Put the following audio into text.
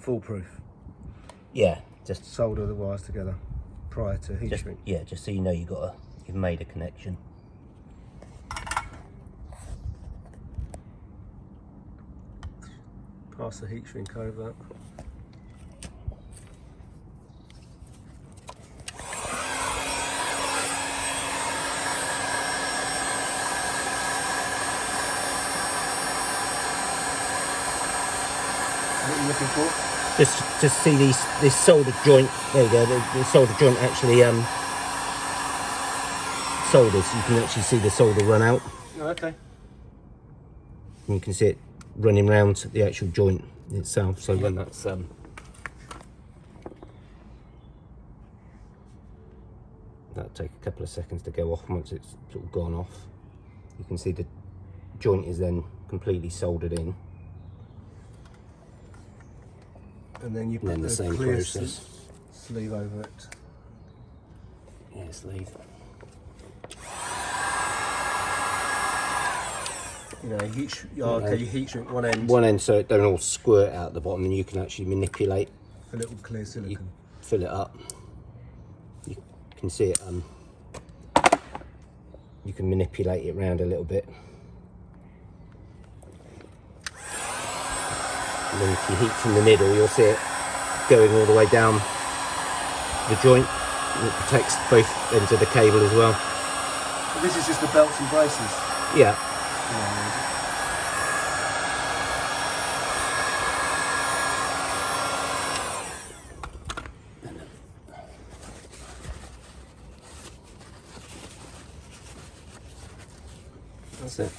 foolproof. Yeah, just Solder the wires together prior to heat shrink. Yeah, just so you know you've made a connection. Pass the heat shrink over. What are you looking for? Just to see this solder joint. There you go. The solder joint actually solders. You can actually see the solder run out. Oh, okay. And you can see it running round the actual joint itself. So when that's that'll take a couple of seconds to go off. Once it's sort of gone off, you can see the joint is then completely soldered in. And then you put the same clear process. sleeve over it. Yeah, sleeve. You know, you heat shrink one end. One end so it don't all squirt out the bottom, and you can actually manipulate. A little clear silicone. You fill it up. You can see it. You can manipulate it around a little bit. And then if you heat from the middle, you'll see it going all the way down the joint, and it protects both ends of the cable as well. This is just the belts and braces. Yeah. That's it.